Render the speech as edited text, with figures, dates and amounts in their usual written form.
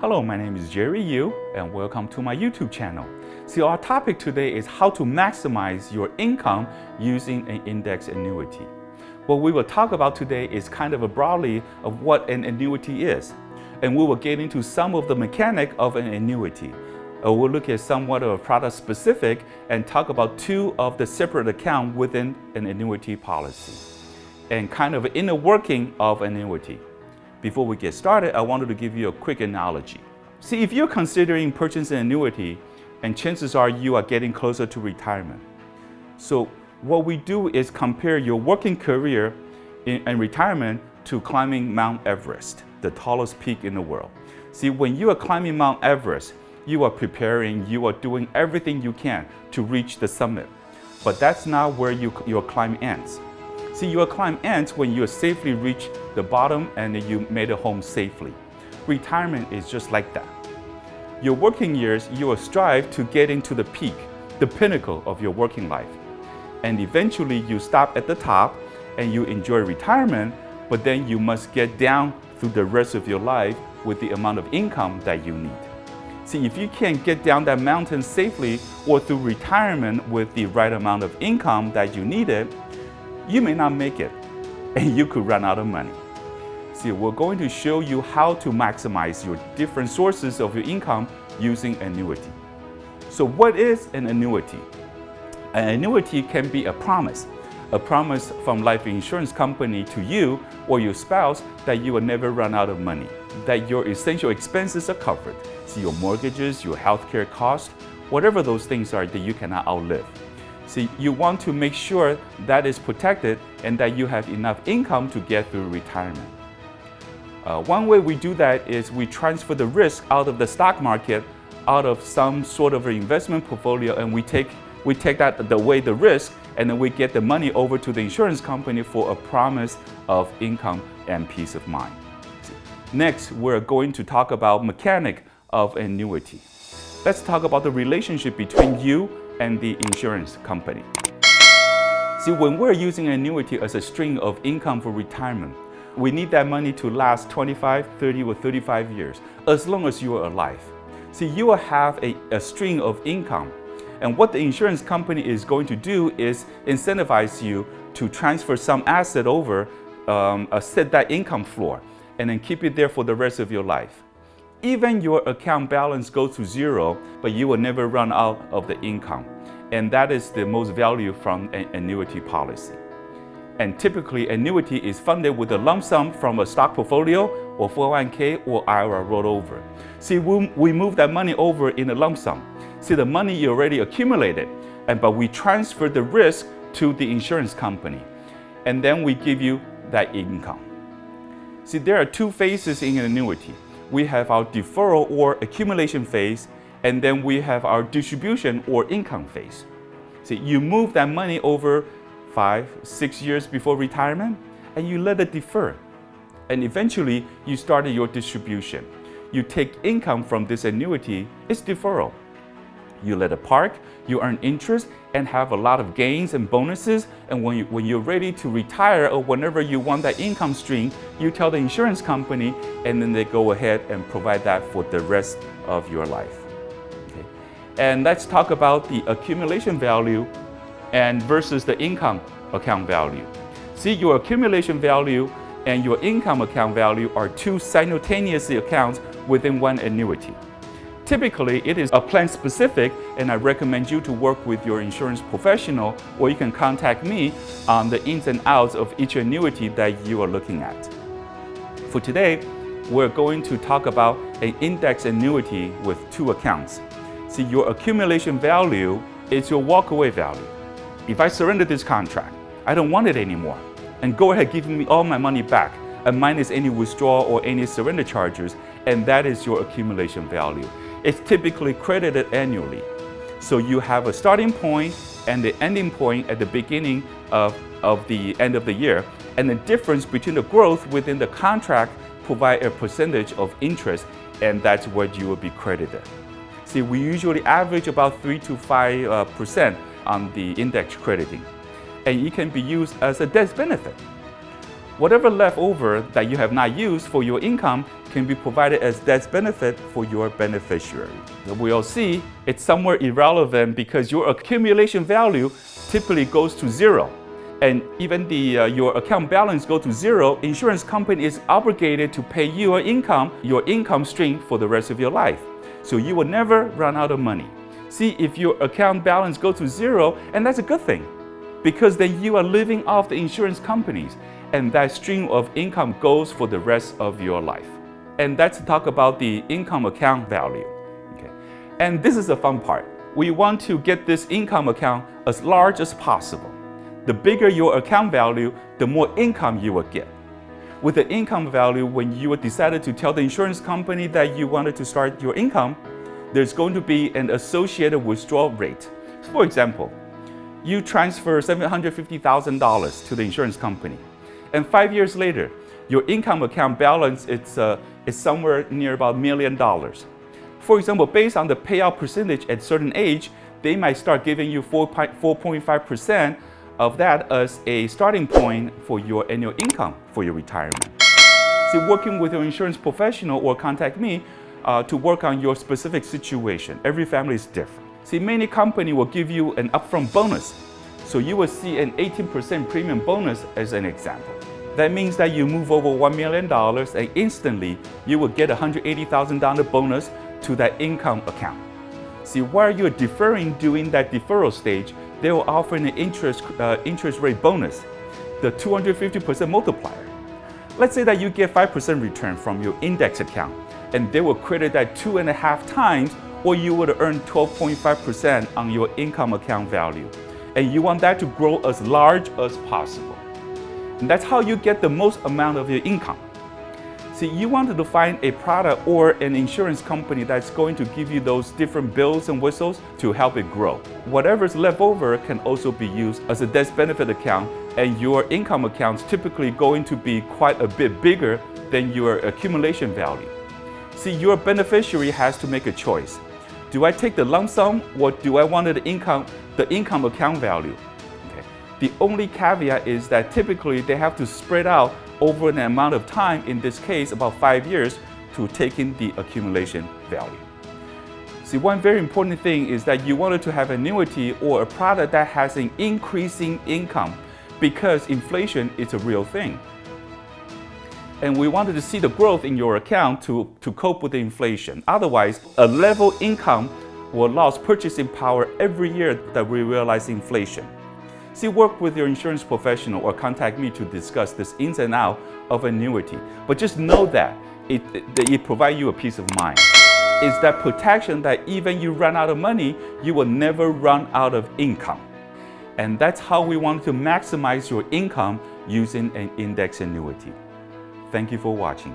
Hello, my name is Jerry and welcome to my YouTube channel. See, our topic today is how to maximize your income using an index annuity. What we will talk about today is kind of a broadly of what an annuity is, and we will get into some of the mechanic of an annuity. We'll look at somewhat of a product specific and talk about two of the separate accounts within an annuity policy and kind of inner working of an annuity. Before we get started, I wanted to give you a quick analogy. See, if you're considering purchasing an annuity, and chances are you are getting closer to retirement. So what we do is compare your working career and retirement to climbing Mount Everest, the tallest peak in the world. See, when you are climbing Mount Everest, you are preparing, you are doing everything you can to reach the summit. But that's not where your climb ends. See, your climb ends when you safely reach the bottom and you made it home safely. Retirement is just like that. Your working years, you will strive to get into the peak, the pinnacle of your working life. And eventually you stop at the top and you enjoy retirement, but then you must get down through the rest of your life with the amount of income that you need. See, if you can't get down that mountain safely or through retirement with the right amount of income that you needed, you may not make it and you could run out of money. See, we're going to show you how to maximize your different sources of your income using annuity. So what is an annuity? An annuity can be a promise from life insurance company to you or your spouse that you will never run out of money, that your essential expenses are covered. See, your mortgages, your healthcare costs, whatever those things are that you cannot outlive. See, you want to make sure that is protected and that you have enough income to get through retirement. One way we do that is we transfer the risk out of the stock market, out of some sort of an investment portfolio, and we take that away the risk, and then we get the money over to the insurance company for a promise of income and peace of mind. Next, we're going to talk about mechanic of annuity. Let's talk about the relationship between you and the insurance company. See, when we're using an annuity as a string of income for retirement, we need that money to last 25, 30, or 35 years, as long as you are alive. See, you will have a string of income. And what the insurance company is going to do is incentivize you to transfer some asset over, set that income floor, and then keep it there for the rest of your life. Even your account balance goes to zero, but you will never run out of the income. And that is the most value from an annuity policy. And typically, annuity is funded with a lump sum from a stock portfolio or 401k or IRA rollover. See, we move that money over in a lump sum. See, the money you already accumulated, but we transfer the risk to the insurance company. And then we give you that income. See, there are two phases in an annuity. We have our deferral or accumulation phase, and then we have our distribution or income phase. See, you move that money over 5, 6 years before retirement, and you let it defer. And eventually, you start your distribution. You take income from this annuity, it's deferral. You let it park, you earn interest, and have a lot of gains and bonuses. And when you're ready to retire or whenever you want that income stream, you tell the insurance company, and then they go ahead and provide that for the rest of your life. Okay. And let's talk about the accumulation value and versus the income account value. See, your accumulation value and your income account value are two simultaneous accounts within one annuity. Typically, it is a plan specific, and I recommend you to work with your insurance professional, or you can contact me on the ins and outs of each annuity that you are looking at. For today, we're going to talk about an index annuity with two accounts. See, your accumulation value is your walkaway value. If I surrender this contract, I don't want it anymore, and go ahead giving me all my money back, and minus any withdrawal or any surrender charges, and that is your accumulation value. It's typically credited annually. So you have a starting point and the ending point at the beginning of the end of the year, and the difference between the growth within the contract provide a percentage of interest, and that's what you will be credited. See, we usually average about 3 to 5% on the index crediting, and it can be used as a death benefit. Whatever leftover that you have not used for your income can be provided as death benefit for your beneficiary. We'll see it's somewhat irrelevant because your accumulation value typically goes to zero. And even your account balance go to zero, insurance company is obligated to pay you your income stream for the rest of your life. So you will never run out of money. See, if your account balance go to zero, and that's a good thing, because then you are living off the insurance companies, and that stream of income goes for the rest of your life. And that's to talk about the income account value. Okay. And this is the fun part. We want to get this income account as large as possible. The bigger your account value, the more income you will get. With the income value, when you decided to tell the insurance company that you wanted to start your income, there's going to be an associated withdrawal rate. For example, you transfer $750,000 to the insurance company, and 5 years later, your income account balance is somewhere near about $1 million. For example, based on the payout percentage at a certain age, they might start giving you 4.5% of that as a starting point for your annual income for your retirement. See, working with your insurance professional or contact me to work on your specific situation. Every family is different. See, many companies will give you an upfront bonus. So you will see an 18% premium bonus as an example. That means that you move over $1 million and instantly you will get a $180,000 bonus to that income account. See, while you're deferring during that deferral stage, they will offer an interest rate bonus, the 250% multiplier. Let's say that you get 5% return from your index account, and they will credit that 2.5 times, or you would earn 12.5% on your income account value. And you want that to grow as large as possible. And that's how you get the most amount of your income. See, you wanted to find a product or an insurance company that's going to give you those different bells and whistles to help it grow. Whatever's left over can also be used as a death benefit account, and your income account's typically going to be quite a bit bigger than your accumulation value. See, your beneficiary has to make a choice. Do I take the lump sum, or do I want the income account value? Okay. The only caveat is that typically they have to spread out over an amount of time, in this case about 5 years, to take in the accumulation value. See, one very important thing is that you wanted to have an annuity or a product that has an increasing income, because inflation is a real thing. And we wanted to see the growth in your account to cope with the inflation. Otherwise, a level income will lose purchasing power every year that we realize inflation. See, work with your insurance professional or contact me to discuss this ins and out of annuity. But just know that it provides you a peace of mind. It's that protection that even you run out of money, you will never run out of income. And that's how we want to maximize your income using an index annuity. Thank you for watching.